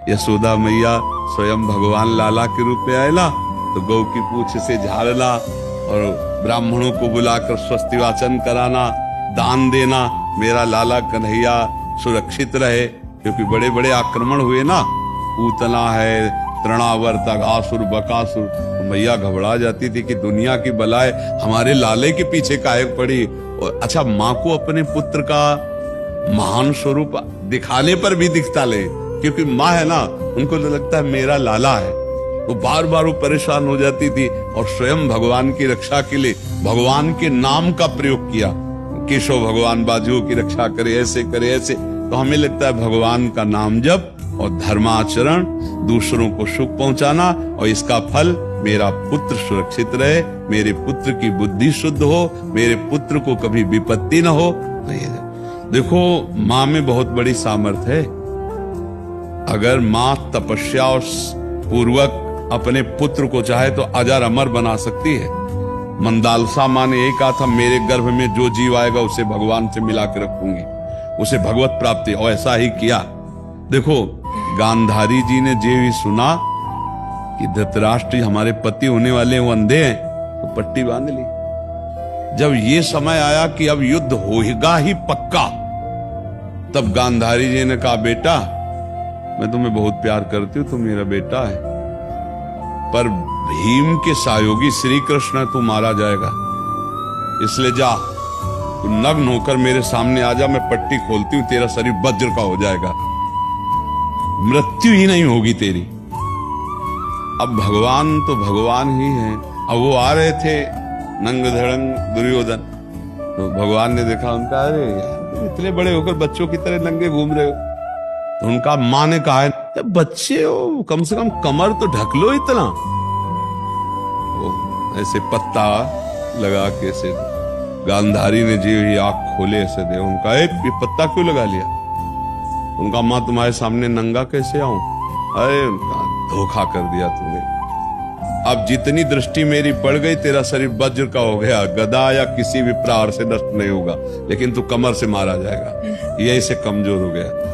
यशोदा मैया स्वयं भगवान लाला के रूप में आयला तो गौ की पूंछ से झाड़ना और ब्राह्मणों को बुलाकर स्वस्ति वाचन कराना, दान देना, मेरा लाला कन्हैया सुरक्षित रहे। क्योंकि बड़े बड़े आक्रमण हुए ना, पूतना है, तृणावर्त, अघासुर, बकासुर, तो मैया घबरा जाती थी कि दुनिया की बलाए हमारे लाले के पीछे काहे पड़ी। और अच्छा, माँ को अपने पुत्र का महान स्वरूप दिखाने पर भी दिखता ले, क्योंकि माँ है ना, उनको तो लगता है मेरा लाला है। वो बार बार वो परेशान हो जाती थी और स्वयं भगवान की रक्षा के लिए भगवान के नाम का प्रयोग किया। केशव भगवान बाजुओं की रक्षा करे, ऐसे करे, ऐसे। तो हमें लगता है भगवान का नाम जप और धर्माचरण, दूसरों को सुख पहुंचाना, और इसका फल मेरा पुत्र सुरक्षित रहे, मेरे पुत्र की बुद्धि शुद्ध हो, मेरे पुत्र को कभी विपत्ति न हो। देखो, माँ में बहुत बड़ी सामर्थ्य है। अगर माँ तपस्या और पूर्वक अपने पुत्र को चाहे तो अजर अमर बना सकती है। मंदालसा माँ ने यही कहा था, मेरे गर्भ में जो जीव आएगा उसे भगवान से मिला के रखूंगी, उसे भगवत प्राप्ति, और ऐसा ही किया। देखो, गांधारी जी ने जो भी सुना कि धृतराष्ट्र हमारे पति होने वाले वो अंधे हैं, तो पट्टी बांध ली। जब ये समय आया कि अब युद्ध होगा ही पक्का, तब गांधारी जी ने कहा, बेटा मैं तुम्हें बहुत प्यार करती हूँ, तुम मेरा बेटा है, पर भीम के सहयोगी श्री कृष्ण तू मारा जाएगा, इसलिए जा, तू नग्न होकर मेरे सामने आ जा, मैं पट्टी खोलती हूँ, तेरा शरीर वज्र का हो जाएगा, मृत्यु ही नहीं होगी तेरी। अब भगवान तो भगवान ही है। अब वो आ रहे थे नंग धड़ंग दुर्योधन, तो भगवान ने देखा उनका, अरे इतने बड़े होकर बच्चों की तरह नंगे घूम रहे हो। तो उनका माँ ने कहा, बच्चे हो, कम से कम कमर तो ढक लो इतना। वो ऐसे पत्ता लगा के ऐसे, गांधारी ने जी ही आंख खोले ऐसे दे, उनका ये पत्ता क्यों लगा लिया? उनका, माँ तुम्हारे सामने नंगा कैसे आऊं? अरे उनका, धोखा कर दिया तूने। अब जितनी दृष्टि मेरी पड़ गई, तेरा शरीर वज्र का हो गया, गदा या किसी भी प्रहार से नष्ट नहीं होगा, लेकिन तू कमर से मारा जाएगा। ये ऐसे कमजोर हो गया।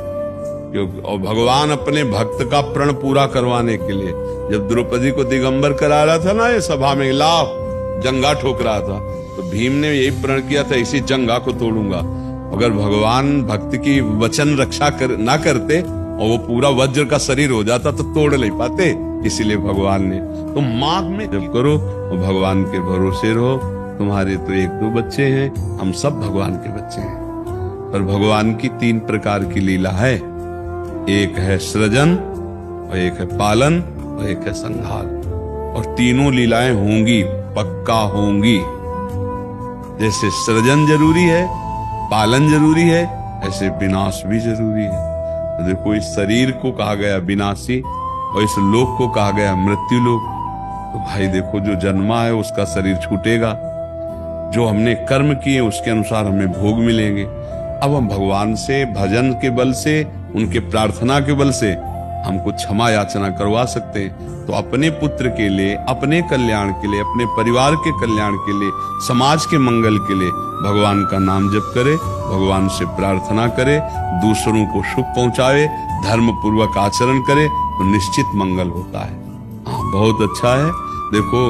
क्योंकि और भगवान अपने भक्त का प्रण पूरा करवाने के लिए जब द्रौपदी को दिगंबर करा रहा था ना, ये सभा में लाभ जंगा ठोक रहा था, तो भीम ने यही प्रण किया था, इसी जंगा को तोड़ूंगा। अगर भगवान भक्त की वचन रक्षा ना करते और वो पूरा वज्र का शरीर हो जाता तो तोड़ नहीं पाते। इसीलिए भगवान ने, तो माघ में जब करो और भगवान के भरोसे रहो। तुम्हारे तो एक दो बच्चे हैं, हम सब भगवान के बच्चे हैं। पर भगवान की 3 प्रकार की लीला है, एक है सृजन, और एक है पालन, और एक है संहार। और तीनों लीलाएं होंगी, पक्का होंगी। जैसे सृजन जरूरी है, पालन जरूरी है, ऐसे विनाश भी जरूरी है। तो देखो, इस शरीर को कहा गया विनाशी और इस लोक को कहा गया मृत्यु लोक। तो भाई देखो, जो जन्मा है उसका शरीर छूटेगा, जो हमने कर्म किए उसके अनुसार हमें भोग मिलेंगे। अब हम भगवान से भजन के बल से, उनके प्रार्थना के बल से हमको क्षमा याचना करवा सकते हैं। तो अपने पुत्र के लिए, अपने कल्याण के लिए, अपने परिवार के कल्याण के लिए, समाज के मंगल के लिए भगवान का नाम जप करे, भगवान से प्रार्थना करे, दूसरों को सुख पहुंचावे, धर्म पूर्वक आचरण करे, तो निश्चित मंगल होता है। हाँ, बहुत अच्छा है। देखो